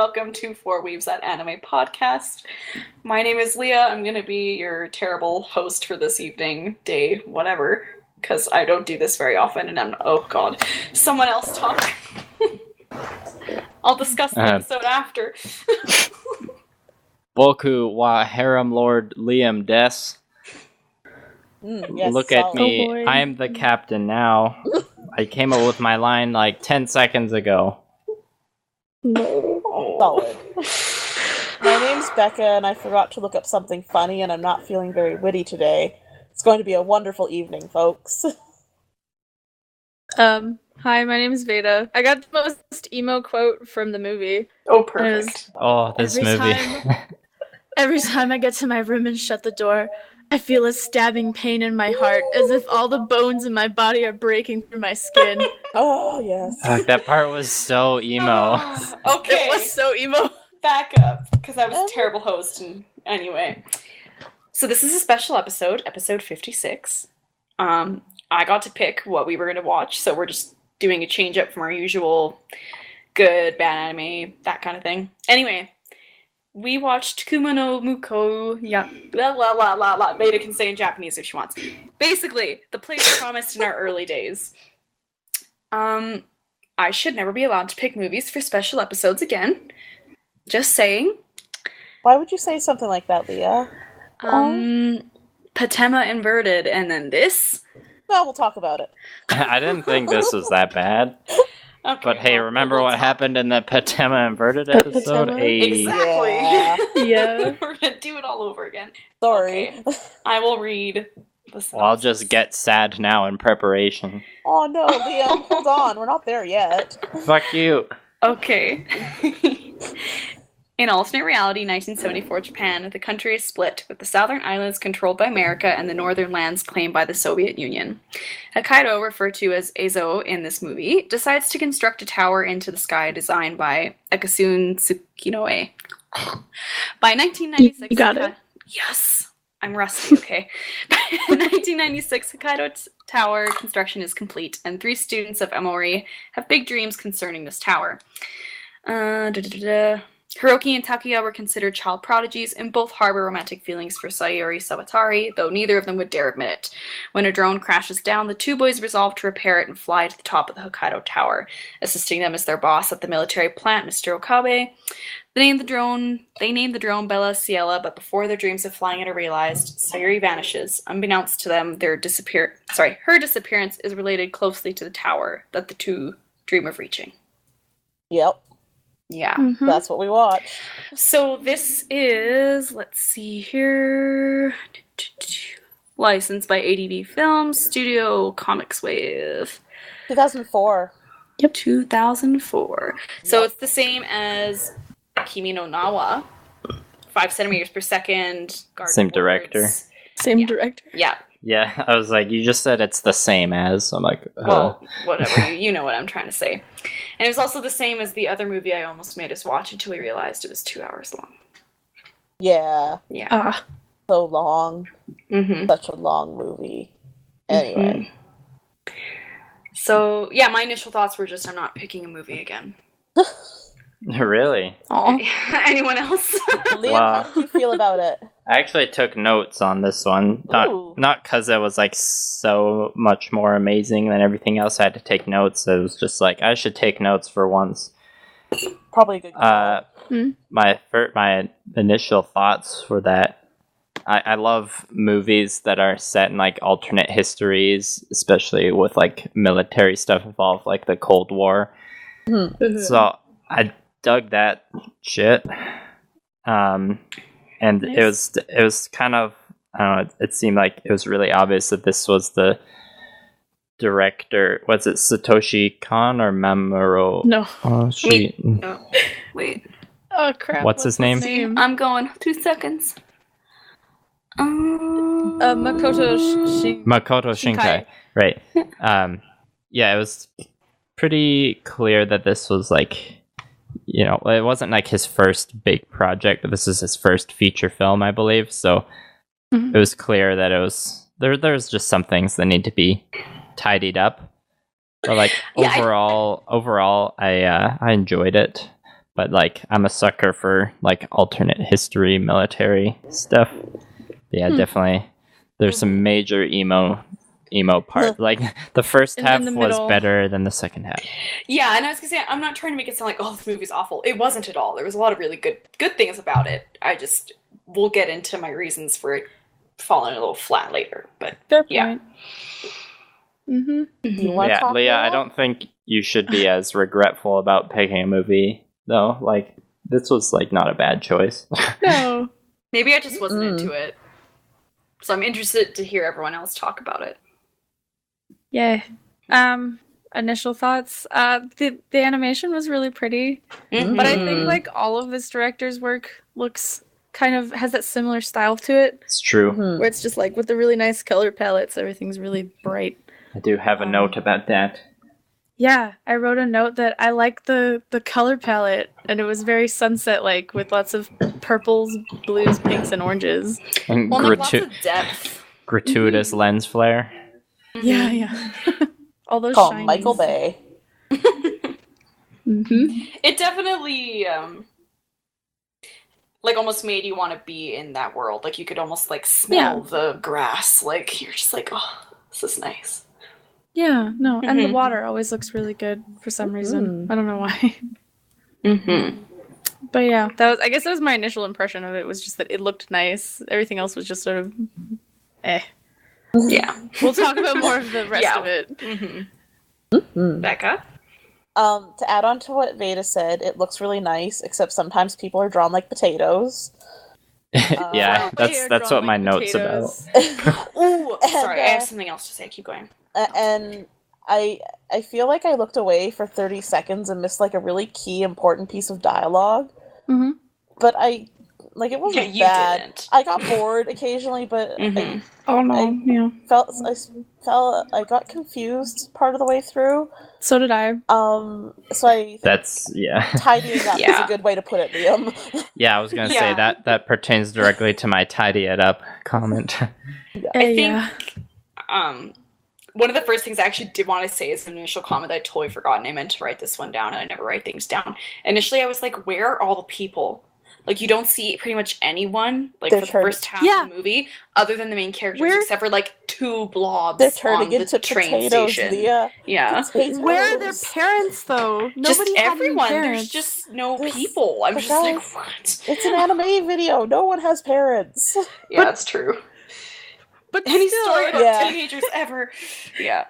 welcome to Four Weaves That Anime podcast. My name is Leah. I'm going to be your terrible host for this evening, day, whatever, because I don't do this very often, and oh god, someone else talk. I'll discuss the episode after. Boku wa harem lord Liam Des. Yes, Look at me. I am the captain now. I came up with my line like 10 seconds ago. Solid. My name's Becca, and I forgot to look up something funny, and I'm not feeling very witty today. It's going to be a wonderful evening, folks. Hi, my name is Veda. I got the most emo quote from the movie. Oh, perfect. This movie. Every time I get to my room and shut the door, I feel a stabbing pain in my heart, as if all the bones in my body are breaking through my skin. Oh, yes. That part was so emo. Okay. It was so emo. Back up, because I was a terrible host, and anyway. So this is a special episode, episode 56. I got to pick what we were going to watch, so we're just doing a change up from our usual good, bad anime, that kind of thing. Anyway. We watched Kumo no Mukou, blah, blah, blah, blah, blah. Veda can say in Japanese if she wants. Basically, the place promised in our early days. I should never be allowed to pick movies for special episodes again. Just saying. Why would you say something like that, Leah? Patema inverted, and then this? Well, we'll talk about it. I didn't think this was that bad. Okay, but hey, remember what happened in the Patema inverted episode? Exactly. Yeah. We're gonna do it all over again. Sorry. Okay. I will read the synopsis. Well, I'll just get sad now in preparation. Oh no, Liam, hold on. We're not there yet. Fuck you. Okay. In alternate reality, 1974 Japan, the country is split, with the southern islands controlled by America and the northern lands claimed by the Soviet Union. Hokkaido, referred to as Ezo in this movie, decides to construct a tower into the sky designed by Akasune Tsukinoe. By 1996... You got it. Yes! I'm rusty, okay. By 1996, Hokkaido Tower construction is complete, and 3 students of Amori have big dreams concerning this tower. Hiroki and Takuya were considered child prodigies and both harbor romantic feelings for Sayori Sabatari, though neither of them would dare admit it. When a drone crashes down, the 2 boys resolve to repair it and fly to the top of the Hokkaido Tower. Assisting them is their boss at the military plant, Mr. Okabe. They named the drone Bella Ciela, but before their dreams of flying it are realized, Sayori vanishes. Unbeknownst to them, her disappearance is related closely to the tower that the 2 dream of reaching. Yep. Yeah. Mm-hmm. That's what we watched. So this is, let's see here, licensed by ADV Films, Studio Comics Wave. 2004. Yep. 2004. So Yep. it's the same as Kimi no Nawa, 5 centimeters per second. Same director. Same director. Yeah. Yeah, I was like, you just said it's the same as. I'm like, Well, whatever. You know what I'm trying to say. And it was also the same as the other movie I almost made us watch until we realized it was 2 hours long. Yeah. Yeah. So long. Mm-hmm. Such a long movie. Anyway. Mm-hmm. So, yeah, my initial thoughts were just, I'm not picking a movie again. Really? Anyone else? Liam, Wow. how did you feel about it? I actually took notes on this one. Not because it was like so much more amazing than everything else. I had to take notes. It was just like I should take notes for once. Probably a good call. My initial thoughts were that I love movies that are set in like alternate histories, especially with like military stuff involved, like the Cold War. Mm-hmm. So I dug that shit. And Nice. it was kind of, I don't know, it seemed like it was really obvious that this was the director. Was it Satoshi Kon or Mamoru? No. Oh, Oh, wait. Oh, crap. What's his name? I'm going. 2 seconds. Makoto Shinkai. Right. Yeah, it was pretty clear that this was like, you know, it wasn't like his first big project, but this is his first feature film, I believe. So it was clear that it was there's just some things that need to be tidied up. But like overall, I enjoyed it. but like I'm a sucker for like alternate history, military stuff. Yeah, definitely. There's some major emo part. Like the first And half then the was middle. better than the second half. Yeah, and I was gonna say, I'm not trying to make it sound like, oh, this movie's awful. It wasn't at all. There was a lot of really good things about it. We'll get into my reasons for it falling a little flat later. But Fair yeah. point. Mm-hmm. Do you want to Yeah, talk Leah, more? I don't think you should be as regretful about picking a movie though. Like this was like not a bad choice. No. Maybe I just wasn't into it. So I'm interested to hear everyone else talk about it. Yeah. Initial thoughts. The animation was really pretty, but I think like all of this director's work looks kind of has that similar style to it, It's true. where it's just like with the really nice color palettes, everything's really bright. I do have a note about that. Yeah, I wrote a note that I like the color palette, and it was very sunset-like with lots of purples, blues, pinks, and oranges. And Well, like lots of depth. gratuitous lens flare. Yeah, yeah. All those Call shinies. Michael Bay. It definitely like almost made you want to be in that world. Like you could almost like smell the grass. Like you're just like, oh, this is nice. Yeah, no, and the water always looks really good for some reason. I don't know why. But yeah, I guess that was my initial impression of it, was just that it looked nice. Everything else was just sort of Yeah. We'll talk about more of the rest of it. Becca? To add on to what Veda said, it looks really nice, except sometimes people are drawn like potatoes. Yeah, that's what my note's about. Ooh, sorry, I have something else to say. Keep going. And I feel like I looked away for 30 seconds and missed like a really key important piece of dialogue. But it wasn't bad. Didn't. I got bored occasionally, but I got confused part of the way through. So did I. So I tidying up is a good way to put it, Liam. Yeah, I was gonna say that pertains directly to my tidy it up comment. I think one of the first things I actually did want to say is an initial comment that I totally forgot, and I meant to write this one down, and I never write things down. Initially, I was like, where are all the people? Like, you don't see pretty much anyone, like, for the first half of the movie, other than the main characters, except for, like, 2 blobs They're turning on the into train potatoes, station. Leah. Yeah. Potatoes. Where are their parents, though? Just Nobody had any everyone. parents. There's just no people. I'm just like, what? It's an anime video. No one has parents. Yeah, that's true. But Any still, story about teenagers ever. Yeah.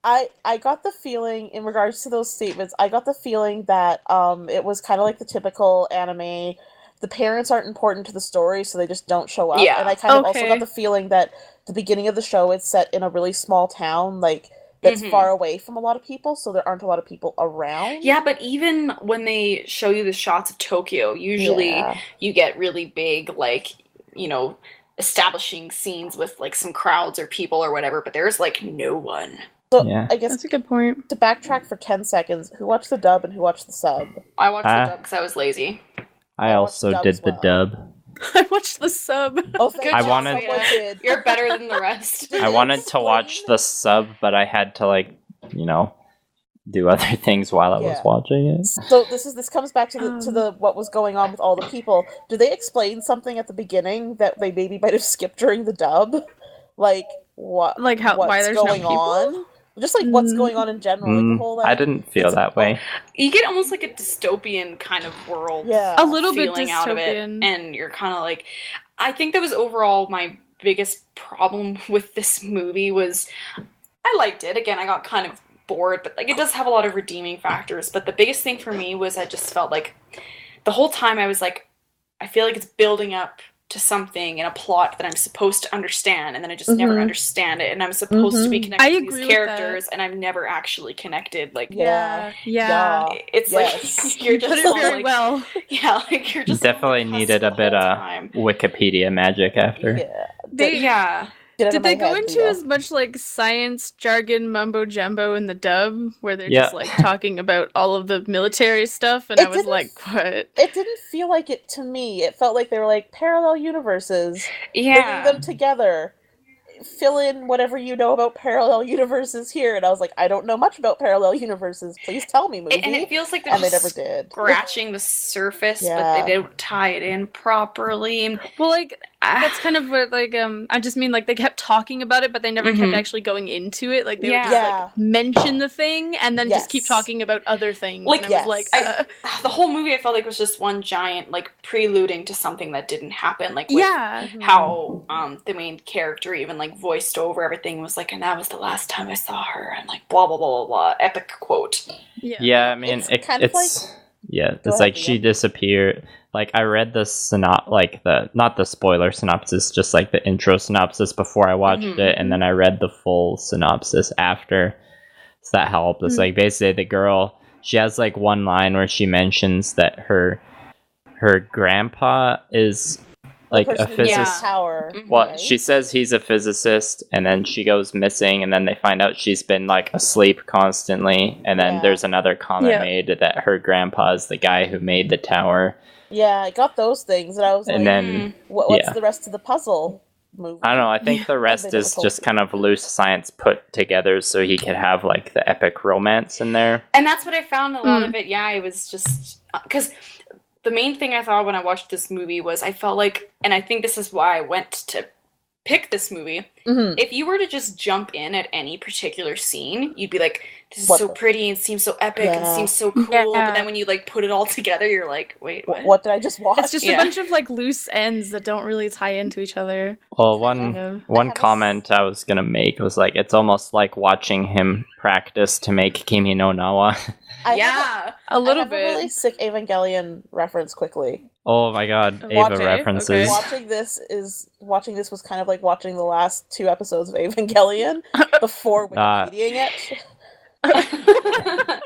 I got the feeling, in regards to those statements, I got the feeling that it was kind of like the typical anime. The parents aren't important to the story, so they just don't show up. Yeah. And I kind of also got the feeling that the beginning of the show, it's set in a really small town, like, that's far away from a lot of people, so there aren't a lot of people around. Yeah, but even when they show you the shots of Tokyo, usually you get really big, like, you know, establishing scenes with, like, some crowds or people or whatever, but there's, like, no one. So, I guess, that's a good point. To backtrack for 10 seconds, who watched the dub and who watched the sub? I watched the dub because I was lazy. I also did the dub. I watched the sub. Oh, thank I you. wanted- Someone did. You're better than the rest. I wanted to watch the sub, but I had to, like, you know, do other things while I was watching it. So this comes back to the what was going on with all the people. Do they explain something at the beginning that they maybe might have skipped during the dub? Like what? Like why there's going no people? on? Just like what's going on in general. Like the whole, I didn't feel that way. You get almost like a dystopian kind of world. Yeah. A little bit feeling out of it, dystopian. and you're kind of like, I think that was overall my biggest problem with this movie was I liked it. Again, I got kind of bored, but like it does have a lot of redeeming factors. But the biggest thing for me was I just felt like the whole time I was like, I feel like it's building up to something in a plot that I'm supposed to understand, and then I just never understand it, and I'm supposed to be connected to these characters, and I'm never actually connected. Like, it's like you're just put it very well. Yeah, like you're just definitely needed a bit of Wikipedia magic after. Did they go into as much like science jargon mumbo jumbo in the dub, where they're just like talking about all of the military stuff, and I was like, what? It didn't feel like it to me. It felt like they were like parallel universes, bringing them together. fill in whatever you know about parallel universes here. And I was like, I don't know much about parallel universes. Please tell me, movie. And it feels like they're and they just never did. scratching the surface, Yeah. but they don't tie it in properly. Well, like, that's kind of what, like, I just mean, like, they kept talking about it, but they never kept actually going into it. Like, they would just, like, mention the thing, and then just keep talking about other things. Like, and I was like, the whole movie I felt like was just one giant, like, preluding to something that didn't happen. Like, with how the main character even, like, voiced over everything, was like, and that was the last time I saw her, and, like, blah, blah, blah, blah, blah, epic quote. Yeah, I mean, it's like she disappeared. Like, I read the not the spoiler synopsis, just like the intro synopsis before I watched it, and then I read the full synopsis after, so that helped. It's like, basically the girl, she has like one line where she mentions that her grandpa is like a physicist. Well, she says he's a physicist, and then she goes missing, and then they find out she's been like asleep constantly, and then there's another comment made that her grandpa is the guy who made the tower. Yeah, I got those things, and I was and like, then, what's the rest of the puzzle movie? I don't know, I think the rest is just kind of loose science put together so he could have, like, the epic romance in there. And that's what I found a lot of it, it was just... Because the main thing I thought when I watched this movie was I felt like, and I think this is why I went to pick this movie, if you were to just jump in at any particular scene, you'd be like, this is so pretty and seems so epic and seems so cool, but then when you like put it all together, you're like, wait, what did I just watch? It's just a bunch of like loose ends that don't really tie into each other. Well, one comment I was gonna make was like, it's almost like watching him practice to make Kimi no Nawa. A little bit. A really sick Evangelion reference quickly. Oh my god, Ava references. Okay. Watching this was kind of like watching the last 2 episodes of Evangelion before Wikipediaing it.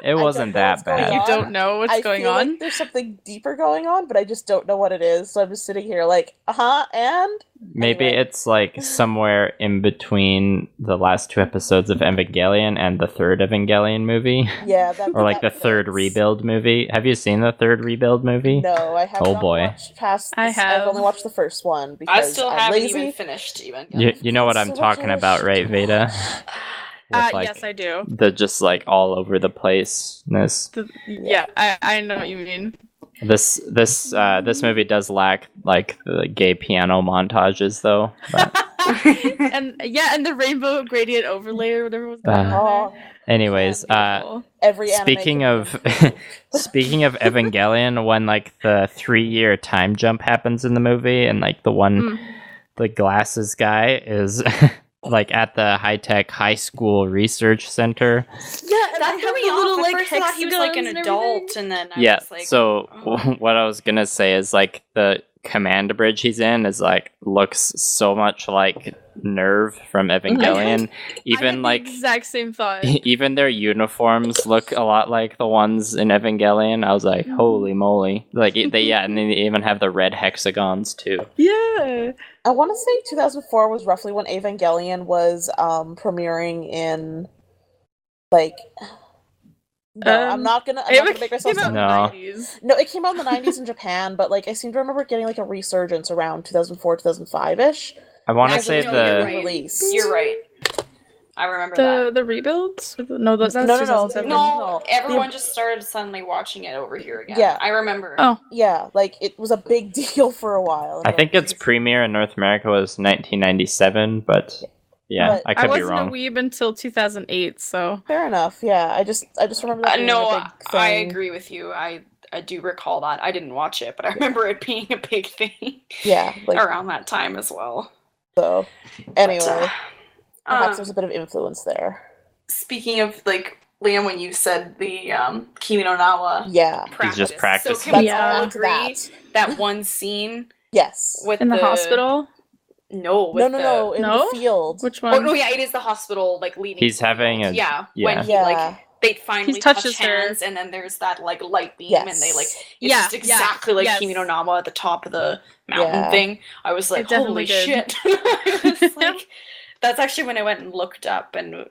It wasn't that bad. You don't know what's going on? Like there's something deeper going on, but I just don't know what it is. So I'm just sitting here like, and? Maybe it's like somewhere in between the last 2 episodes of Evangelion and the 3rd Evangelion movie. Yeah. Or like the 3rd Rebuild movie. Have you seen the 3rd Rebuild movie? No, I haven't watched past this. I've only watched the first one because I still haven't even finished Evangelion. You know what I'm talking about, right, Veda? Like, yes, I do. The just like all over the placeness. I know what you mean. This movie does lack like the gay piano montages though. and the rainbow gradient overlay or whatever was going on there. Anyways, every speaking of Evangelion, when like the 3-year time jump happens in the movie, and like the glasses guy is like at the high-tech high school research center. Yeah, that threw me off. At first I thought he was like an adult, and then I was like... So what I was gonna say is like the command bridge he's in is like looks so much like Nerve from Evangelion. Even like the exact same thought. Even their uniforms look a lot like the ones in Evangelion. I was like, holy moly! Like and they even have the red hexagons too. Yeah. I want to say 2004 was roughly when Evangelion was premiering in, like... No, I'm not gonna make myself sound... No, it came out in the 90s in Japan, but like I seem to remember getting like a resurgence around 2004, 2005-ish. I want to say release. You're right. I remember the rebuilds. No, everyone just started suddenly watching it over here again. Yeah, I remember. Oh, yeah, like it was a big deal for a while. I think its premiere in North America was 1997, but yeah, I could be wrong. I wasn't a weeb until 2008, so fair enough. Yeah, I just remember that being a big thing. I agree with you. I do recall that. I didn't watch it, but I remember it being a big thing. Yeah, like, around that time as well. So, anyway. Perhaps there's a bit of influence there. Speaking of, like, Liam, when you said the Kimi no Nawa he's just practicing. So can we all agree that one scene with in the hospital? No, in the field. Which one? Oh, no, yeah, it is the hospital, like, leading. He's having a... when he, like, they finally touch hands, and then there's that, like, light beam, and they, like, it's just exactly like Kimi no Nawa at the top of the mountain thing. I was like, holy shit. I was like... That's actually when I went and looked up, and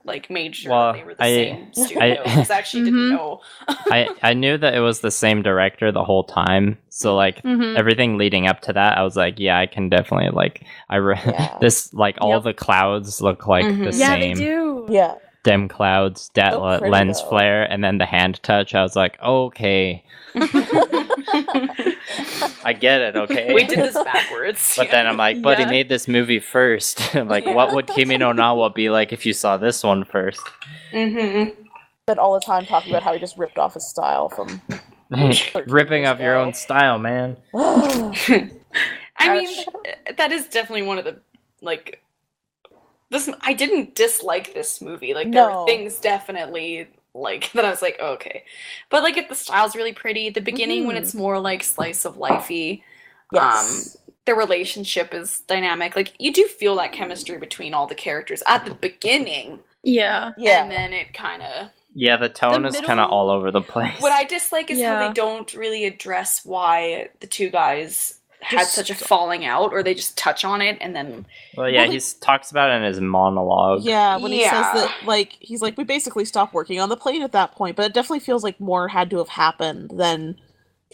like made sure Well, that they were the same studio. I Because I actually didn't know. I knew that it was the same director the whole time, so like everything leading up to that, I was like, yeah, I can definitely like this like all the clouds look like the Yeah, same. they do. Yeah. Dim clouds, that So pretty, lens though. flare, and then the hand touch. I was like, okay, I get it. Okay, We did this backwards. But then I'm like, but he Yeah. made this movie first. Like, what would Kimi no Na wa be like if you saw this one first? Spent all the time talking about how he just ripped off his style from. Ripping off your own style, man. I mean, that is definitely one of the like. This I didn't dislike this movie. Like there were things definitely like that I was like, oh, okay, but like the style's really pretty. The beginning when it's more like slice of lifey. Yes. The relationship is dynamic. Like you do feel that chemistry between all the characters at the beginning. Yeah. And then it kind of. Yeah, the tone is kind of all over the place. What I dislike is how they don't really address why the two guys had such a falling out, or they just touch on it and then. Well, yeah, he talks about it in his monologue. Yeah, when he says that, like, he's like, we basically stopped working on the plane at that point, but it definitely feels like more had to have happened than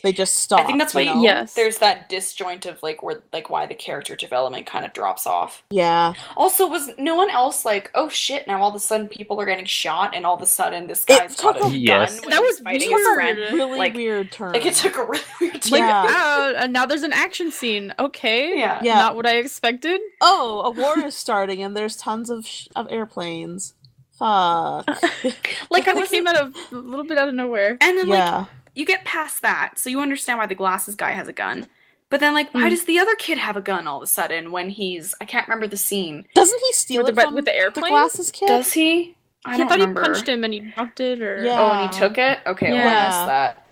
they just stopped. I think that's why there's that disjoint of like where like why the character development kind of drops off. Yeah. Also, was no one else like, oh shit, now all of a sudden people are getting shot and all of a sudden this guy's got a gun when that was fighting weird. his friend. Really weird turn. Like it took a really weird turn. Like, and now there's an action scene. Okay. Yeah. Not what I expected. Oh, a war is starting and there's tons of airplanes. Fuck. Like it came out of a little bit out of nowhere. And then like you get past that, so you understand why the glasses guy has a gun. But then, like, why does the other kid have a gun all of a sudden when he's... I can't remember the scene. Doesn't he steal it from with the airplane? The glasses kid? Does he? I don't remember. He punched him and he dropped it, or... Yeah. Oh, and he took it? Okay, well, I missed that.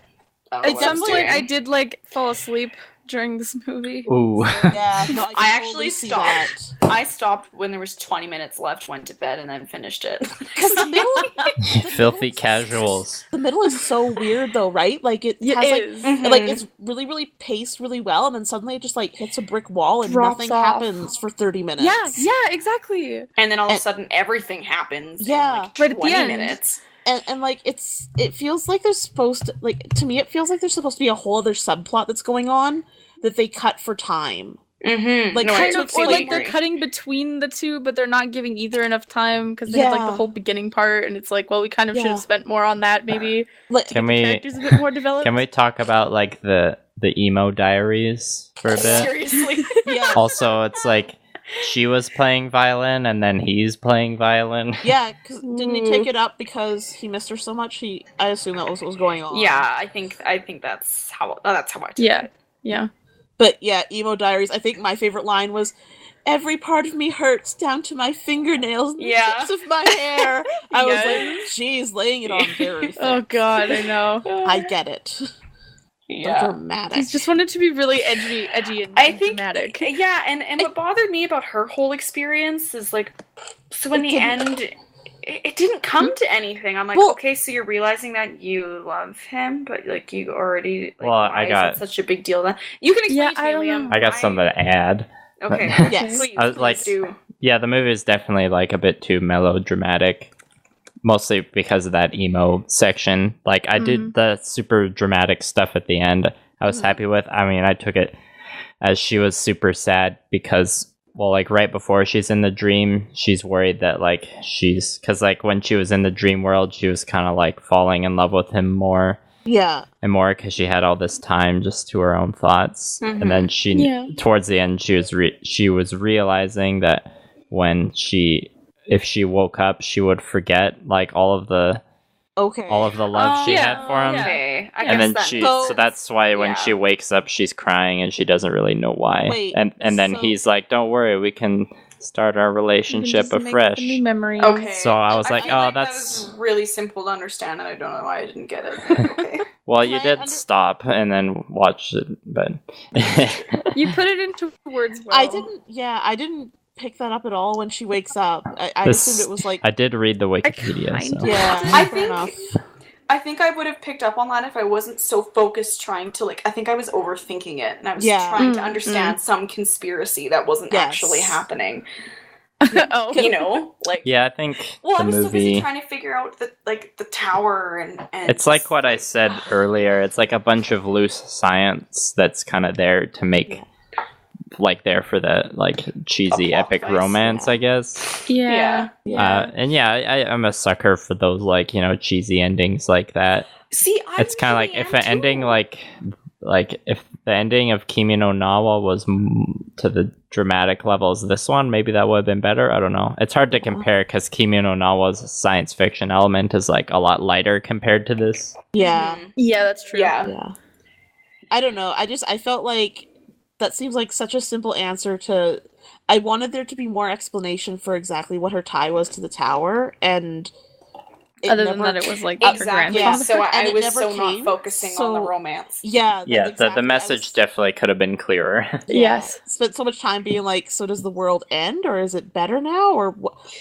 At some point, I did, like, fall asleep during this movie. Ooh. Yeah, no, I actually stopped. I stopped when there was 20 minutes left, went to bed, and then finished it. Because the middle... Filthy casuals. The middle is so weird, though, right? Like, it has, like, it's really, really paced really well, and then suddenly it just, like, hits a brick wall and nothing happens for 30 minutes. Yeah, exactly. And then all of a sudden, everything happens in, like, right at the end. minutes. And like, it feels like there's supposed to, like, to me, it feels like there's supposed to be a whole other subplot that's going on that they cut for time. Like, no, kind of, or like they're cutting between the two, but they're not giving either enough time because they have like the whole beginning part, and it's like, well, we kind of should have spent more on that, maybe. Like, can we characters a bit more developed? Can we talk about like the emo diaries for a bit? Seriously. Yeah. Also, it's like she was playing violin and then he's playing violin. Yeah, because didn't he take it up because he missed her so much? I assume that was what was going on. Yeah, I think that's how I took it. Yeah. But yeah, emo diaries. I think my favorite line was, "Every part of me hurts down to my fingernails and the tips of my hair." I was like, "Geez, laying it on very thick." Oh God, I know. I get it. Yeah, dramatic. He just wanted to be really edgy and dramatic. Yeah, and what bothered me about her whole experience is like, so in the end, it didn't come to anything. I'm like, okay, so you're realizing that you love him, but like you already. Like, why is that such a big deal? Then you can explain to me, Liam. I got something to add. Okay. Yes. Please, I was like, do. Yeah, the movie is definitely like a bit too melodramatic. Mostly because of that emo section. Like, I did the super dramatic stuff at the end. I was happy with. I mean, I took it as she was super sad because, well, like, right before she's in the dream, she's worried that, like, because, like, when she was in the dream world, she was kind of, like, falling in love with him more. Yeah. And more because she had all this time just to her own thoughts. And then towards the end, she was realizing that if she woke up, she would forget like all of the love she had for him. Okay, and then so that's why when she wakes up, she's crying and she doesn't really know why. Wait, and then he's like, "Don't worry, we can start our relationship afresh." Memories. Okay. So I was like, that that's was really simple to understand, and I don't know why I didn't get it. Okay. Well, you did stop and then watch it, but you put it into words well. I didn't pick that up at all when she wakes up. I assumed it was like... I did read the Wikipedia, so... Yeah, I think I would have picked up on that if I wasn't so focused trying to, like, I think I was overthinking it, and I was trying to understand some conspiracy that wasn't actually happening. Oh. You know, like Yeah, I think well, the I was so busy movie. trying to figure out the tower and It's like what I said earlier. It's like a bunch of loose science that's kind of there to make, like, there for the like cheesy plot epic device, romance, yeah. I guess. Yeah. And yeah, I'm a sucker for those like cheesy endings like that. See, It's kind of like if an ending like if the ending of Kimi no Nawa was to the dramatic level as this one, maybe that would have been better. I don't know. It's hard to compare because Kimi no Nawa's science fiction element is like a lot lighter compared to this. Yeah. Yeah, that's true. Yeah. I don't know. I felt like that seems like such a simple answer to. I wanted there to be more explanation for exactly what her tie was to the tower, and other than that, it was like exactly. her Yeah. grandfather. So I And it was never so not came, focusing on the romance. Yeah. Yeah, exactly. the message definitely could have been clearer. Yes. Spent so much time being like, so does the world end, or is it better now, or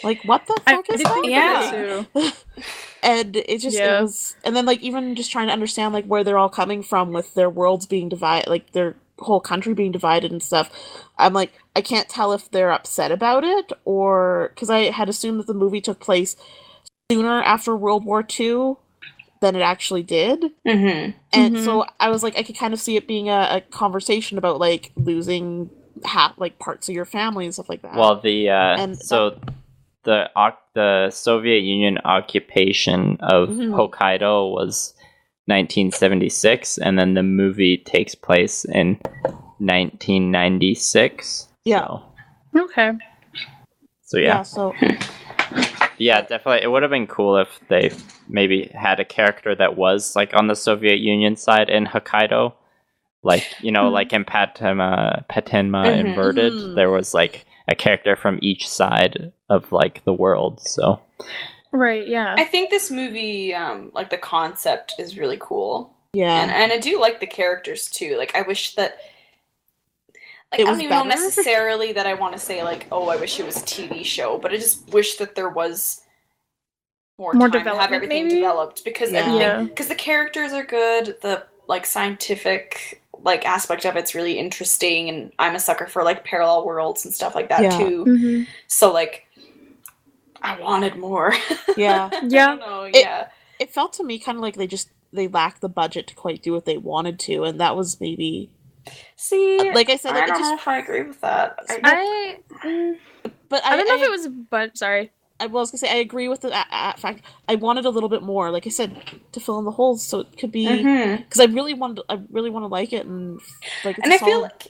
like what the fuck is that? Yeah. And it just it was, and then like even just trying to understand like where they're all coming from with their worlds being divided, like their whole country being divided and stuff. I'm like, I can't tell if they're upset about it or because I had assumed that the movie took place sooner after World War II than it actually did. And so I was like, I could kind of see it being a conversation about like losing like parts of your family and stuff like that. Well, the Soviet Union occupation of Hokkaido was 1976, and then the movie takes place in 1996. Yeah. Okay. So yeah. So yeah, definitely. It would have been cool if they maybe had a character that was like on the Soviet Union side in Hokkaido, like like in Patenma Inverted, there was like a character from each side of like the world. So right, yeah. I think this movie, like the concept is really cool. Yeah, and I do like the characters too. Like I wish that. Like, I don't even know necessarily that I want to say, like, oh, I wish it was a TV show, but I just wish that there was more time to have everything developed, because because the characters are good, the, like, scientific, like, aspect of it's really interesting, and I'm a sucker for, like, parallel worlds and stuff like that, too. So, like, I wanted more. Yeah. I don't know, It felt to me kind of like they lacked the budget to quite do what they wanted to, and that was maybe... See, like I said, I don't know if I agree with that. But I don't know if it was. But sorry, I was gonna say I agree with the fact. I wanted a little bit more, like I said, to fill in the holes, so it could be because I really want to like it, and like. And I feel like,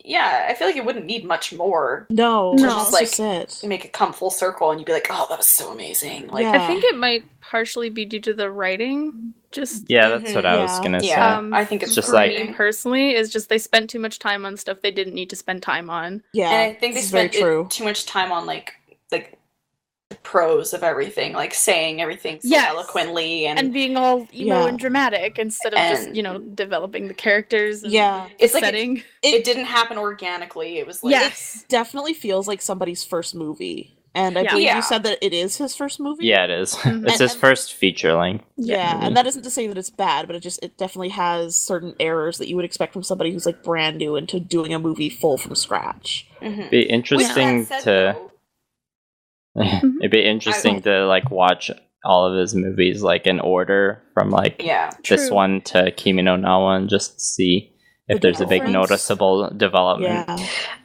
I feel like it wouldn't need much more. No, just like it. Make it come full circle, and you'd be like, oh, that was so amazing. Like, I think it might partially be due to the writing. Just that's what I was gonna say. I think it's just like me personally is just they spent too much time on stuff they didn't need to spend time on. And I think they spent too much time on like the prose of everything, like saying everything so eloquently and being all emo and dramatic instead of just developing the characters. And it's like setting. It didn't happen organically. It was like it definitely feels like somebody's first movie. And I believe you said that it is his first movie? Yeah, it is. It's his first feature length. Yeah, and that isn't to say that it's bad, but it definitely has certain errors that you would expect from somebody who's like brand new into doing a movie full from scratch. Be interesting it'd be interesting to like watch all of his movies like in order from like this one to Kimi no Nawa and just see if there's a big noticeable development.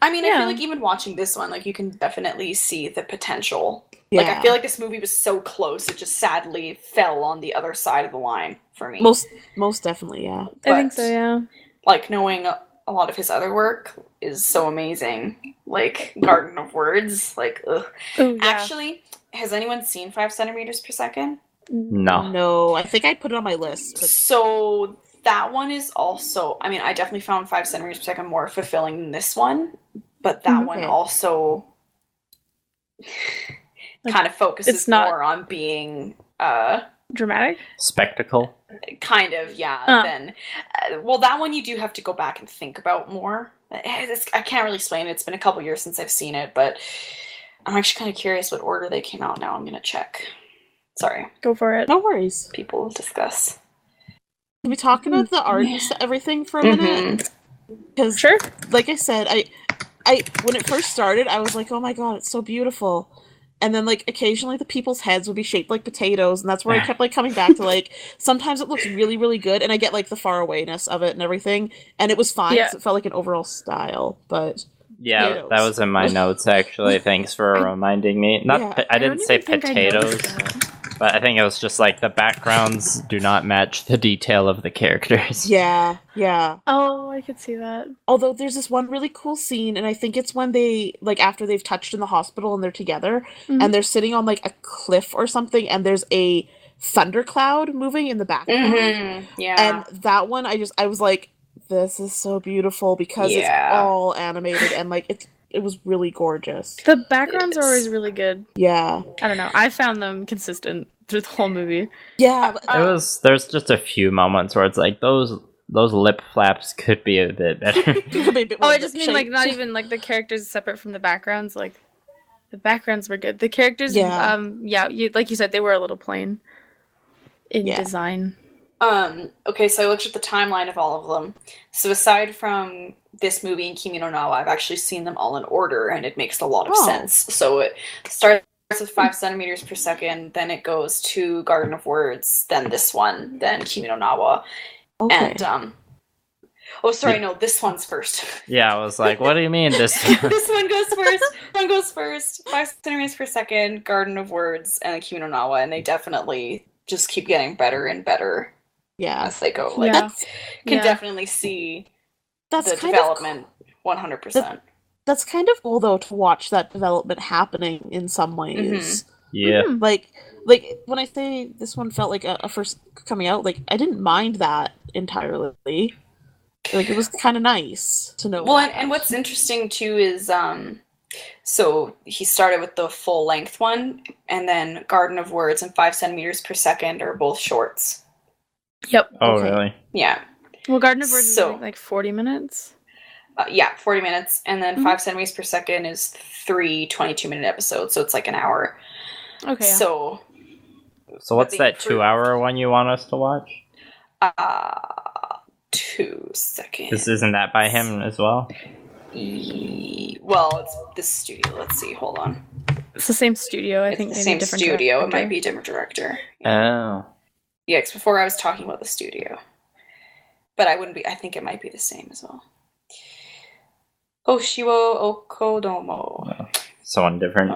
I mean, I feel like even watching this one, like you can definitely see the potential. Like I feel like this movie was so close, it just sadly fell on the other side of the line for me. Most definitely, yeah. But, I think so, yeah. Like knowing a lot of his other work is so amazing. Like Garden of Words, like ugh. Ooh, Actually, has anyone seen 5 centimeters per second? No. I think I put it on my list. But... So that one is also, I mean, I definitely found 5 centimeters per second more fulfilling than this one, but that one also kind of focuses more on being dramatic spectacle. Kind of, then well, that one you do have to go back and think about more. I can't really explain it. It's been a couple years since I've seen it, but I'm actually kind of curious what order they came out now. I'm gonna check. Sorry, go for it. No worries. People will discuss. Can we talk about the art and everything for a minute? Because, like I said, when it first started, I was like, oh my god, it's so beautiful. And then, like, occasionally the people's heads would be shaped like potatoes, and that's where I kept, like, coming back to, like, sometimes it looks really, really good, and I get, like, the farawayness of it and everything, and it was fine, because it felt like an overall style, but... Yeah, potatoes. That was in my notes, actually. Thanks for reminding me. I didn't say potatoes, but I think it was just, like, the backgrounds do not match the detail of the characters. Yeah. Oh, I could see that. Although there's this one really cool scene, and I think it's when they, like, after they've touched in the hospital and they're together, and they're sitting on, like, a cliff or something, and there's a thundercloud moving in the background. Yeah. And that one, I was like, this is so beautiful, because it's all animated, and, like, it was really gorgeous. The backgrounds are always really good. Yeah. I don't know. I found them consistent through the whole movie. Yeah. There's just a few moments where it's like, those lip flaps could be a bit better. I just mean, like, not even, like, the characters separate from the backgrounds. Like, the backgrounds were good. The characters, like you said, they were a little plain in design. Okay, so I looked at the timeline of all of them. So aside from this movie and Kimi no Na wa, I've actually seen them all in order, and it makes a lot of sense. So it starts with 5 centimeters per second, then it goes to Garden of Words, then this one, then Kimi no Na wa. Okay. And, this one's first. Yeah, I was like, what do you mean this This one goes first. One goes first. 5 centimeters per second, Garden of Words, and Kimi no Na wa, and they definitely just keep getting better and better. Yeah, as they go. Like, can definitely see the development 100%. That's kind of cool, though, to watch that development happening in some ways. Yeah. Like when I say this one felt like a first coming out, like, I didn't mind that entirely. Like, it was kind of nice to know. Well, and what's interesting too is, so he started with the full length one, and then Garden of Words and 5 centimeters per second are both shorts. Yep. Oh, really? Yeah. Well, Garden of Words is like 40 minutes. 40 minutes, and then 5 centimeters per second is 3 22-minute episodes, so it's like an hour. Okay. So what's that 2-hour one you want us to watch? 2 seconds. Isn't that by him as well? Well, it's the studio. Let's see. Hold on. It's the same studio. I think it's the same studio. It might be a different director. Yeah. Oh. Yeah, because before I was talking about the studio. But I think it might be the same as well. Oshiwo Okodomo. Oh, someone different.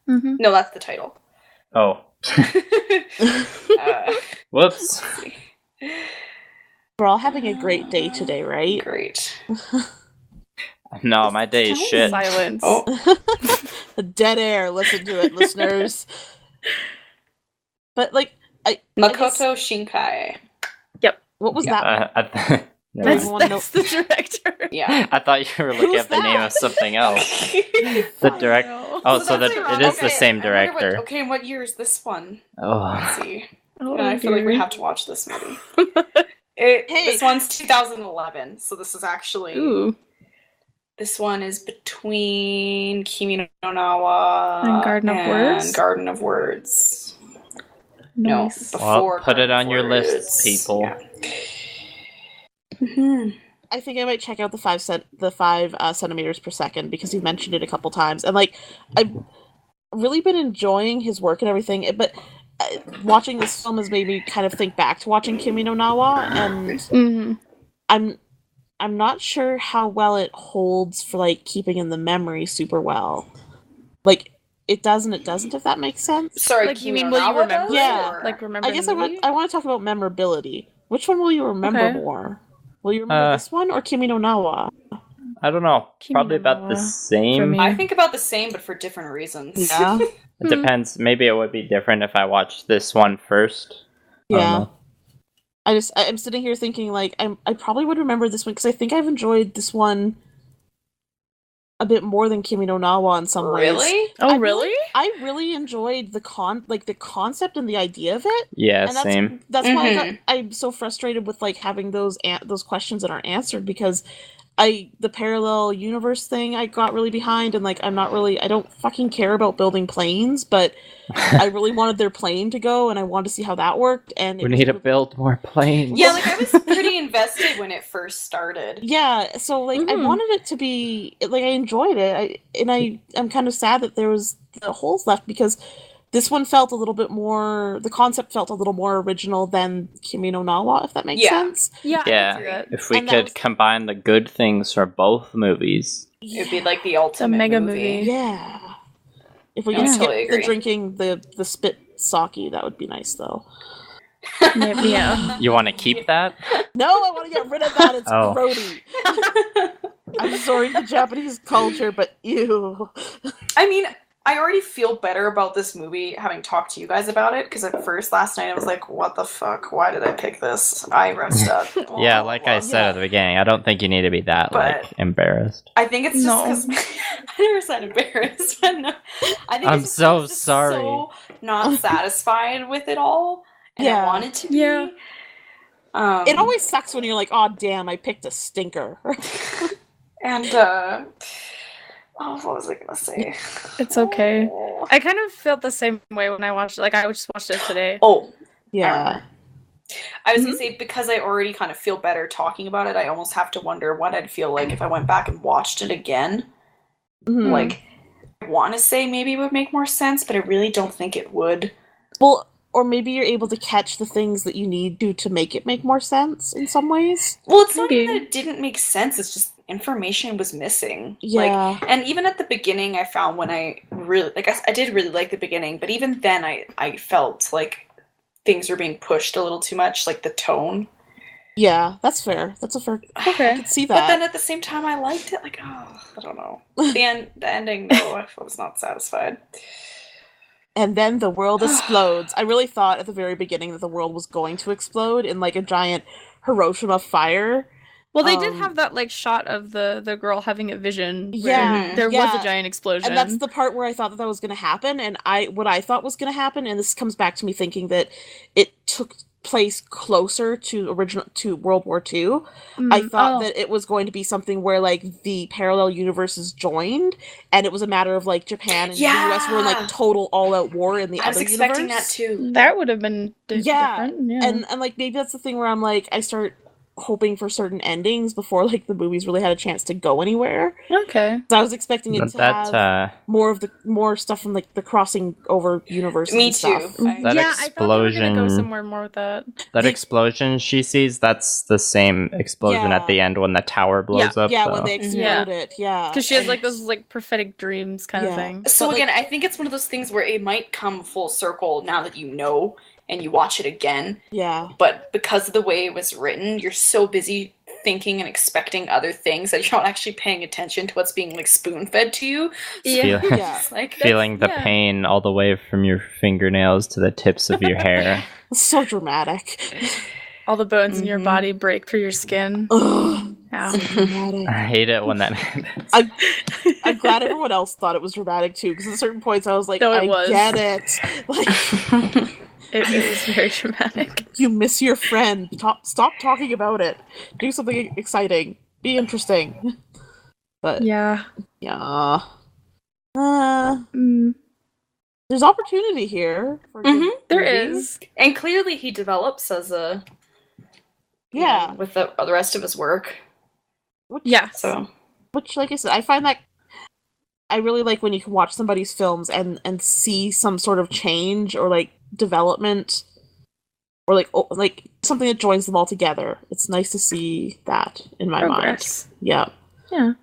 No, that's the title. Oh. Whoops. We're all having a great day today, right? Great. No, my day is shit. Silence. Dead air. Listen to it, listeners. But, like, Makoto Shinkai. Yep. What was that? That's the director. Yeah. I thought you were looking at the name of something else. The director. Oh, so it is the same director. And what year is this one? Oh. Let's see. I feel like we have to watch this movie. This one's 2011, so this is actually... Ooh. This one is between Kimi no Na wa and Garden of Words. Nice. No, before. Put it on your list, people. Yeah. I think I might check out the 5 centimeters per second, because he mentioned it a couple times, and, like, I've really been enjoying his work and everything, but watching this film has made me kind of think back to watching Kimi no Na wa, and I'm not sure how well it holds for, like, keeping in the memory super well. Like, it does and it doesn't, if that makes sense. Sorry, like, you mean will you remember? Yeah, like, remember. I guess I want to talk about memorability. Which one will you remember more? Will you remember this one or Kimi no Na wa? I don't know. Probably about the same. I think about the same, but for different reasons. Yeah. It depends. Maybe it would be different if I watched this one first. Yeah. I'm sitting here thinking, like, I probably would remember this one, because I think I've enjoyed this one a bit more than Kimi no Na wa in some ways. Really? Oh, really? I really enjoyed the concept and the idea of it. Yeah, and same. That's why I'm so frustrated with, like, having those questions that aren't answered, because the parallel universe thing I got really behind, and like I don't fucking care about building planes, but I really wanted their plane to go, and I wanted to see how that worked. And we need to build more planes. Yeah, like I was pretty invested when it first started. Yeah, so like I wanted it to be like I enjoyed it. I'm kind of sad that there was the holes left, because this one felt a little bit more. The concept felt a little more original than Kimi no Na wa, if that makes sense. Yeah. If we could combine the good things for both movies, it'd be like the ultimate mega movie. Yeah. If we could skip the drinking the spit sake, that would be nice, though. Yeah. You want to keep that? No, I want to get rid of that. It's grody. I'm sorry to Japanese culture, but ew. I mean, I already feel better about this movie having talked to you guys about it, because at first last night I was like, what the fuck? Why did I pick this? I messed up. Yeah, like I said at the beginning, I don't think you need to be that embarrassed. I think it's just because I never said embarrassed, but no. I think I'm it's so just sorry. So not satisfied with it all, and I wanted to be. Yeah. It always sucks when you're like, oh damn, I picked a stinker. And what was I gonna say? It's okay. I kind of felt the same way when I watched it. Like, I just watched it today. Oh, yeah. I was gonna say, because I already kind of feel better talking about it, I almost have to wonder what I'd feel like if I went back and watched it again. Mm-hmm. Like, I want to say maybe it would make more sense, but I really don't think it would. Well, or maybe you're able to catch the things that you need to make it make more sense in some ways. Well, it's not even that it didn't make sense, it's just information was missing. Yeah. Like, and even at the beginning, I found when I really, like, I did really like the beginning, but even then I felt like things were being pushed a little too much, like the tone. Yeah, that's fair. That's a fair... Okay. I can see that. But then at the same time, I liked it. Like, I don't know. The ending, though, I was not satisfied. And then the world explodes. I really thought at the very beginning that the world was going to explode in like a giant Hiroshima fire. Well, they did have that like shot of the girl having a vision. Yeah, there was a giant explosion, and that's the part where I thought that was going to happen. And what I thought was going to happen, and this comes back to me thinking that it took place closer to World War II. I thought that it was going to be something where like the parallel universes joined, and it was a matter of like Japan and the US were in like total all-out war in the other universe. I was expecting that too. That would have been different. Yeah. And like maybe that's the thing where I'm like I start hoping for certain endings before like the movies really had a chance to go anywhere. Okay. So I was expecting it to have more stuff from like the crossing over universe. Me and stuff. too. That explosion. I thought they were gonna go somewhere more with that. That explosion she sees, that's the same explosion at the end when the tower blows up. Yeah, when they explode it. Yeah. Because she has like those like prophetic dreams kind of thing. So again, I think it's one of those things where it might come full circle now that you know and you watch it again. Yeah. But because of the way it was written, you're so busy thinking and expecting other things that you're not actually paying attention to what's being like spoon-fed to you. Feeling the pain all the way from your fingernails to the tips of your hair. It's so dramatic. All the bones in your body break through your skin. Ugh. Yeah. So dramatic. I hate it when that happens. I'm glad everyone else thought it was dramatic too, because at certain points I was like, I get it. Like... It was very dramatic. You miss your friend. Stop talking about it. Do something exciting. Be interesting. But yeah. There's opportunity here. For there is, and clearly he develops as a with the rest of his work. Which, like I said, I find that I really like when you can watch somebody's films and see some sort of change or like development or like something that joins them all together. It's nice to see that in my mind. Yeah. I'm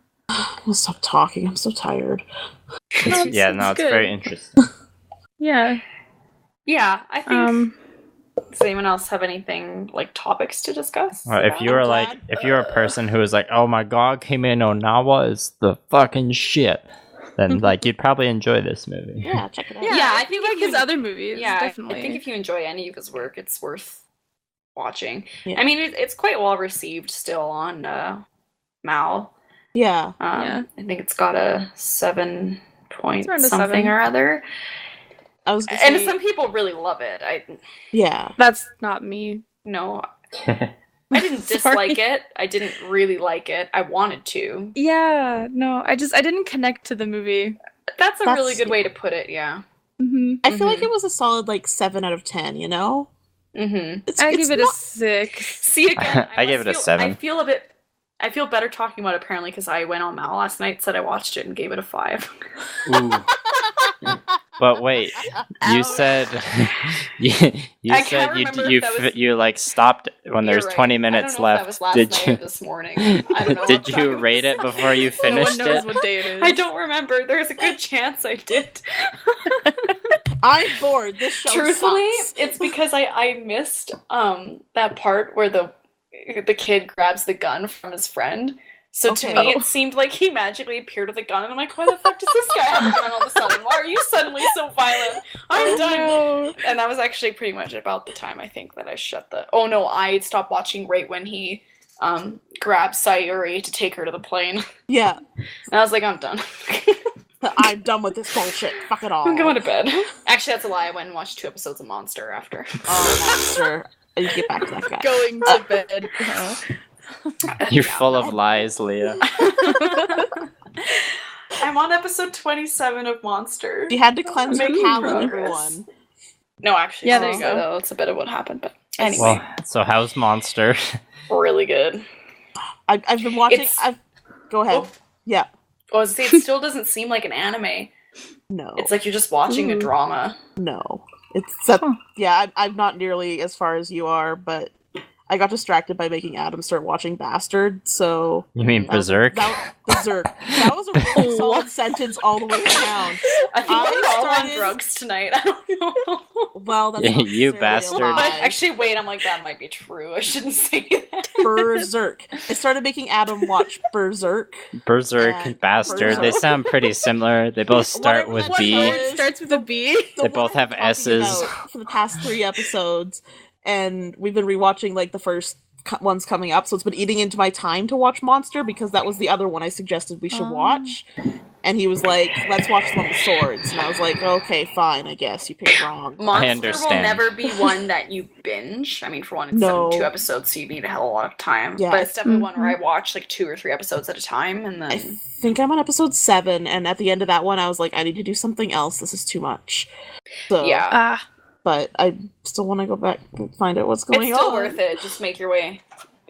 gonna stop talking. I'm so tired. It's very interesting. Yeah, I think. Does anyone else have anything like topics to discuss? If you're a person who is like, oh my god, Kimi no Na wa is the fucking shit, then like you'd probably enjoy this movie. Yeah, check it out. Yeah, I think like his other movies. Yeah, definitely. I think if you enjoy any of his work, it's worth watching. Yeah. I mean, it's quite well received still on Mal. Yeah. I think it's got a 7 point something 7. or other. I was and some people really love it. Yeah. That's not me. No. I didn't dislike it. I didn't really like it. I wanted to. Yeah, no, I didn't connect to the movie. That's a really good way to put it, yeah. Mm-hmm. I feel like it was a solid, like, 7 out of 10, you know? Mm-hmm. I give it a 6. See, again, I gave it a 7. I feel better talking about it, apparently, because I went on Mal last night, said I watched it, and gave it a 5. Ooh. But wait, you said you said you like stopped when there's 20 minutes left. That was last night or this morning. I don't know. Did you rate it before you finished No one knows it? what day it is. I don't remember. There's a good chance I did. I'm bored. This show Truthfully, sucks. it's because I missed that part where the kid grabs the gun from his friend. So to me, it seemed like he magically appeared with a gun, and I'm like, why the fuck does this guy have a gun all of a sudden? Why are you suddenly so violent? I'm done. No. And that was actually pretty much about the time, I think, that I shut the... Oh no, I stopped watching right when he grabbed Sayuri to take her to the plane. Yeah. And I was like, I'm done. I'm done with this bullshit. Fuck it all. I'm going to bed. Actually, that's a lie. I went and watched 2 episodes of Monster after. Oh, Monster. You get back to that guy. Going to bed. You're full of lies, Leah. I'm on episode 27 of Monster. You had to cleanse your Making palate, progress. everyone. No, actually, Yeah, there you go. go. That's a bit of what happened, but anyway. Well, so how's Monster? Really good. I've been watching... It's- Go ahead. Oh. Yeah. Well, see, it still doesn't seem like an anime. No. It's like you're just watching a drama. No. It's... Yeah, I'm not nearly as far as you are, but... I got distracted by making Adam start watching Bastard, so... You mean Berserk? Berserk. That was a really solid sentence all the way down. I think we're all on drugs tonight. I don't know. Well, that's Yeah, not you necessarily a bastard. lie. Actually, wait, I'm like, that might be true. I shouldn't say that. Berserk. I started making Adam watch Berserk. Berserk, And Bastard. Berserk. They sound pretty similar. They both start with What B. word Starts with a B. The They one both I've have been talking S's. about for the past 3 episodes, and we've been rewatching like the first ones coming up, so it's been eating into my time to watch Monster because that was the other one I suggested we should watch. And he was like, let's watch the one with swords. And I was like, okay, fine, I guess. You picked wrong. Monster understand. will never be one that you binge. I mean, for one, it's No. 2 episodes, so you need a hell of a lot of time. Yeah. But it's definitely one where I watch like 2 or 3 episodes at a time, and I then... think I'm on episode 7, and at the end of that one, I was like, I need to do something else. This is too much. So, Yeah. But I still want to go back and find out what's going It's still on. worth it. Just make your way.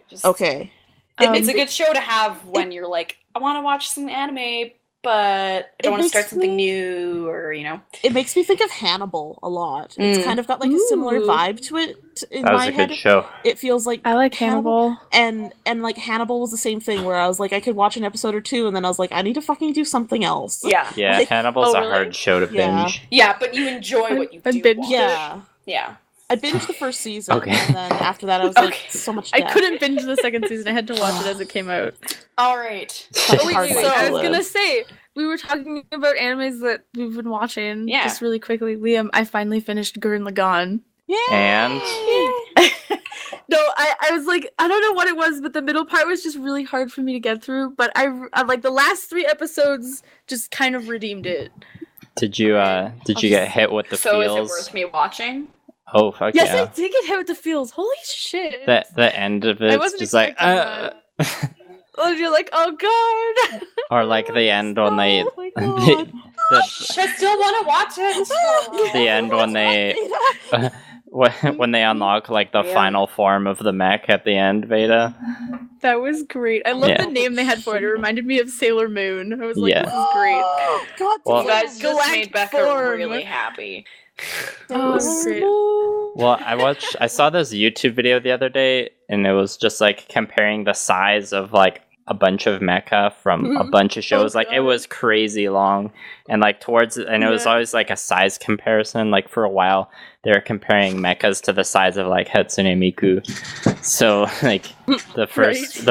Just... Okay. It's a good show to have when you're like, I want to watch some anime, but I don't want to start something new, or, you know. It makes me think of Hannibal a lot. It's kind of got like a similar vibe to it in That was my a head. good show. It feels like I like Hannibal. and like Hannibal was the same thing where I was like I could watch an episode or 2 and then I was like I need to fucking do something else. Yeah. Yeah, Like- Hannibal's Oh, a really? hard show to Yeah. binge. Yeah, but you enjoy what you I do binged watch. Yeah. Yeah. I binged the first season Okay. and then after that I was like Okay. so much I death. couldn't binge the second season. I had to watch it as it came out. All right. Such a hard Wait, life so to I was live. gonna say we were talking about animes that we've been watching. Yeah. Just really quickly, Liam. I finally finished Gurren Lagann. Yeah. And No, I was like, I don't know what it was, but the middle part was just really hard for me to get through. But I like the last 3 episodes just kind of redeemed it. did you get hit with the So is it feels? worth me watching? Oh fuck Yes, yeah! I did get hit with the feels. Holy shit! The end of I it's wasn't just like expecting Oh, you're like, oh god. or like the end when they Oh my god. the, I still want to watch it. the end when they when they unlock like the Yeah. final form of the mech at the end, Veda. That was great. I love Yeah. the name they had for it. It reminded me of Sailor Moon. I was like, Yeah. this is great. God, Well- You guys just Galactic made Becca form. really happy. Oh, it was great. Well, I saw this YouTube video the other day, and it was just like comparing the size of like a bunch of mecha from a bunch of shows. Oh, Like it God. was crazy long, and like towards, and it was Yeah. always like a size comparison. Like for a while, they were comparing mechas to the size of like Hatsune Miku. So like the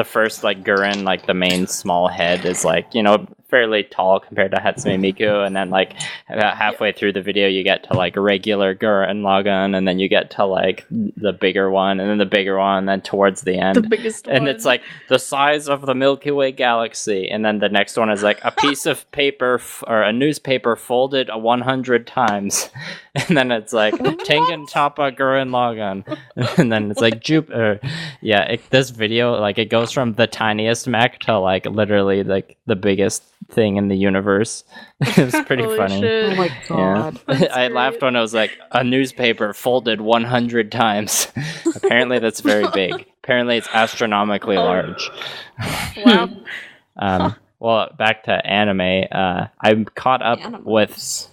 first like Gurren, like the main small head is like, you know, fairly tall compared to Hatsune Miku, and then like about halfway through the video you get to like regular Gurren Lagann, and then you get to like the bigger one, and then the bigger one, and then towards the end, The biggest and one. it's like the size of the Milky Way galaxy, and then the next one is like a piece of paper or a newspaper folded 100 times, and then it's like Tengen Toppa Gurren Lagann, and then it's like Jupiter. Yeah, this video, like, it goes from the tiniest mech to like literally like the biggest thing in the universe. It was pretty Holy funny. shit. Oh my god. That's I great. laughed when I was like, a newspaper folded 100 times. Apparently that's very big. Apparently it's astronomically large. Wow. Well, back to anime. I'm caught up with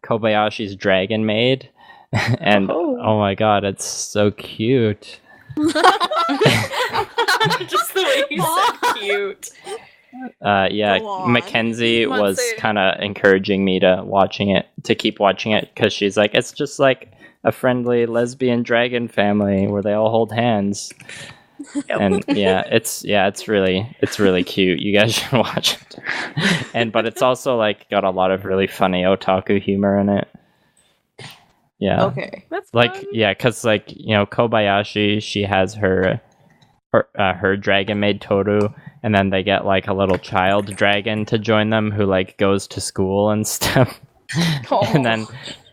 Kobayashi's Dragon Maid, and oh my god, it's so cute. Just the way you said cute. Yeah, Go on. Mackenzie Let's was see. kind of encouraging me to keep watching it, because she's like, it's just like a friendly lesbian dragon family where they all hold hands. And it's really cute. You guys should watch it. But it's also like got a lot of really funny otaku humor in it. Yeah. Okay. That's Like, fun. yeah, because like, Kobayashi, she has her dragon maid Toru, and then they get like a little child dragon to join them who like goes to school and stuff.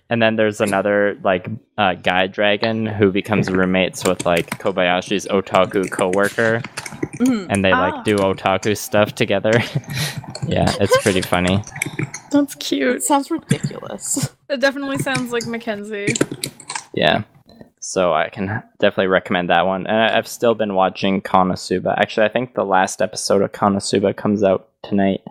And then there's another like guy dragon who becomes roommates with like Kobayashi's otaku coworker, and they like do otaku stuff together. Yeah, it's pretty funny. That's cute. It sounds ridiculous. It definitely sounds like Mackenzie. Yeah. So I can definitely recommend that one. And I've still been watching Konosuba. Actually, I think the last episode of Konosuba comes out tonight.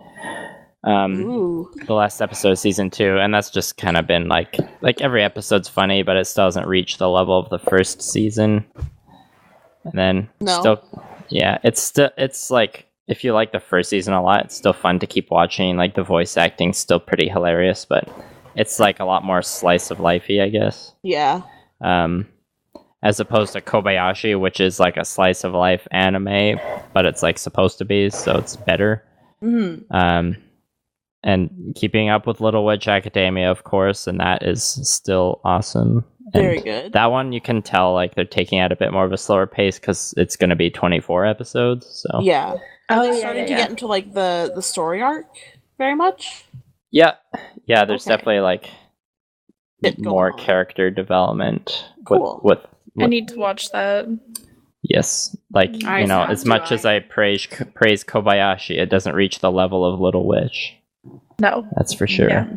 Ooh. The last episode of season 2, and that's just kind of been like every episode's funny, but it still doesn't reach the level of the first season. And then it's like, if you like the first season a lot, it's still fun to keep watching. Like, the voice acting's still pretty hilarious, but it's like a lot more slice of lifey, I guess. Yeah. As opposed to Kobayashi, which is like a slice of life anime, but it's like supposed to be, so it's better. And keeping up with Little Witch Academia, of course, and that is still awesome. Very And good. That one, you can tell like they're taking it at a bit more of a slower pace because it's going to be 24 episodes. So Yeah. Are Oh, they yeah, starting to yeah. get into like the story arc very much? yeah, there's Okay. definitely like Bit going more on. character development Cool. with I need to watch that. yes, like I as much as I praise Kobayashi, it doesn't reach the level of Little Witch. No. That's for sure. Yeah.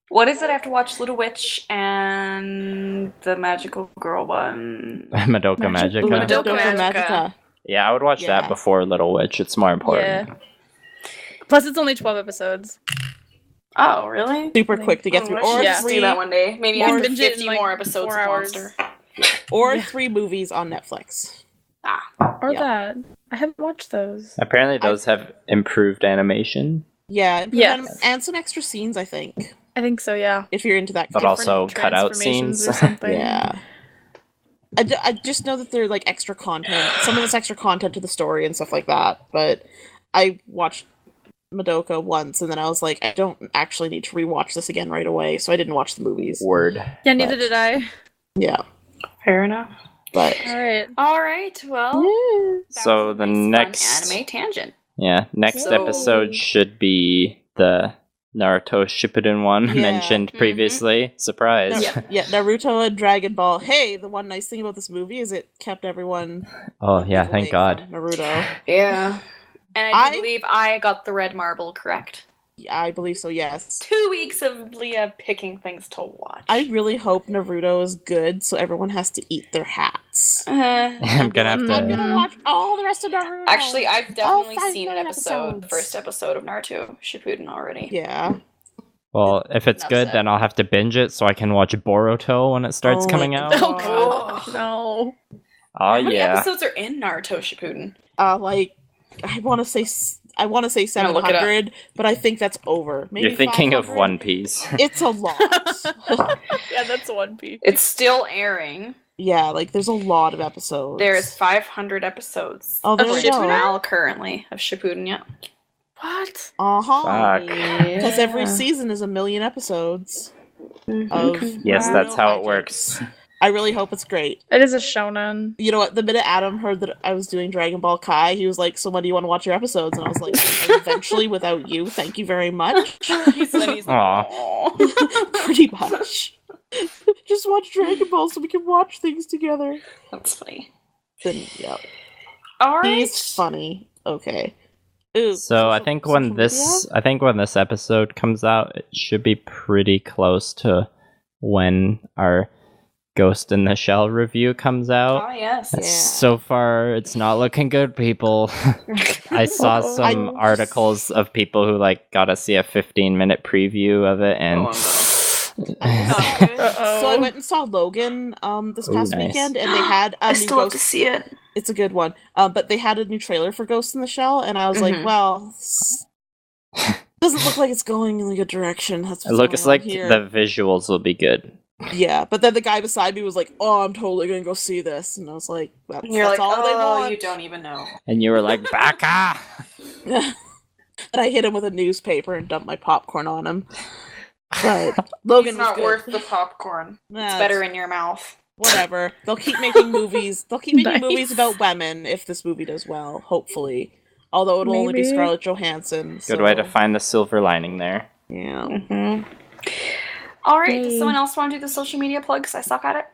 What is it? I have to watch Little Witch and the magical girl one. Madoka Magica. Madoka Magica. Yeah, I would watch that Yeah. before Little Witch. It's more important. Yeah. Plus, it's only 12 episodes. Oh, really? Super quick to get through. Or Yeah. Let's do three, that one day. Maybe Or after binge it in, 50 like, more episodes 4 of hours. Monster. or Yeah. 3 movies on Netflix. Or Yeah. that. I haven't watched those. Apparently, those have improved animation, Yeah. Yes. And some extra scenes, I think, I think so, yeah. if you're into that but kind of also cut out Transformations scenes. or something. Yeah. I just know that they're like extra content. Some of it's extra content to the story and stuff like that. But I watched Madoka once, and then I was like, I don't actually need to rewatch this again right away, so I didn't watch the movies. Word. Yeah, neither did I. Yeah, Fair enough. but Alright. All right. Well, that So was the a nice, fun next anime tangent. next So- episode should be the Naruto Shippuden one Yeah. mentioned previously. Surprise. yeah, Naruto and Dragon Ball. Hey, the one nice thing about this movie is it kept everyone. Oh yeah, away thank God. from Naruto. Yeah. And I do I- believe I got the red marble correct. Yeah, I believe so. Yes. 2 weeks of Leah picking things to watch. I really hope Naruto is good, so everyone has to eat their hats. I'm gonna have I'm to. gonna watch all the rest of Naruto. Actually, I've definitely 5 seen an million episode, episodes. first episode of Naruto Shippuden already. Yeah. Well, if it's Enough good, said. then I'll have to binge it so I can watch Boruto when it starts Oh my coming out. God. Oh, God. No. Oh How many yeah. episodes are in Naruto Shippuden? Like I want to say gonna look it up. 700, but I think that's over. Maybe You're thinking of 500? One Piece. It's a lot. Yeah, that's One Piece. It's still airing. Yeah, like there's a lot of episodes. There's 500 episodes. Oh, there of you go. Shippuden currently of Shippuden, yeah. What? Fuck. Because every Yeah. season is 1 million episodes. Yes, Wow. that's how it Hijinks. works. I really hope it's great. It is a shonen. You know what? The minute Adam heard that I was doing Dragon Ball Kai, he was like, "So when do you want to watch your episodes?" And I was like, "Eventually, without you. Thank you very much." He's like, Aw. Pretty much. Just watch Dragon Ball so we can watch things together. That's funny. Then, yeah. All right. He's funny. Okay. Ooh, So I think when this episode comes out, it should be pretty close to when our Ghost in the Shell review comes out. Oh, yes. Yeah. So far, it's not looking good, people. I saw some articles of people who like got to see a 15-minute preview of it, and So I went and saw Logan this past nice. weekend, and they had a I new still have to Ghost. see it. It's a good one, but they had a new trailer for Ghost in the Shell, and I was like, well, doesn't look like it's going in a good direction. That's it what's looks going like on here. the visuals will be good. Yeah, but then the guy beside me was like, "Oh, I'm totally gonna go see this," and I was like, "That's, You're that's like, all they oh, want." you don't even know. And you were like, Becca! And I hit him with a newspaper and dumped my popcorn on him. But Logan It's was not good. worth the popcorn. Nah, It's better in your mouth. Whatever. They'll keep making movies. They'll keep making Nice. movies about women if this movie does well. Hopefully, although it'll only be Maybe. Scarlett Johansson. Good so, way to find the silver lining there. Yeah. Mm-hmm. All right. Does Yay. someone else want to do the social media plugs? I suck at it.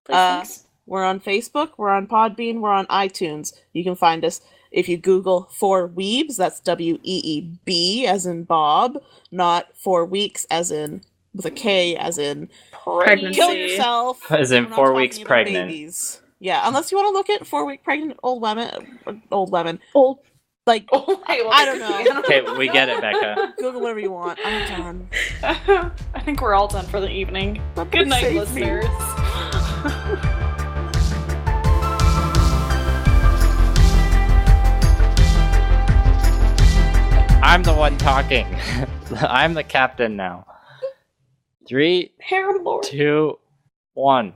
Please, thanks. We're on Facebook, we're on Podbean, we're on iTunes. You can find us if you Google 4 Weebs, that's WEEB as in Bob, not 4 weeks as in with a K as in Pregnancy. kill yourself. As in We're not 4 talking weeks about pregnant. babies. Yeah, unless you want to look at 4-week pregnant old women. Old. Like, Oh, I don't know. Okay, we get it, Becca. Google whatever you want. I'm done. I think we're all done for the evening. Somebody Good night, save me. listeners. I'm the one talking. I'm the captain now. 3, Hair Lord. 2, 1.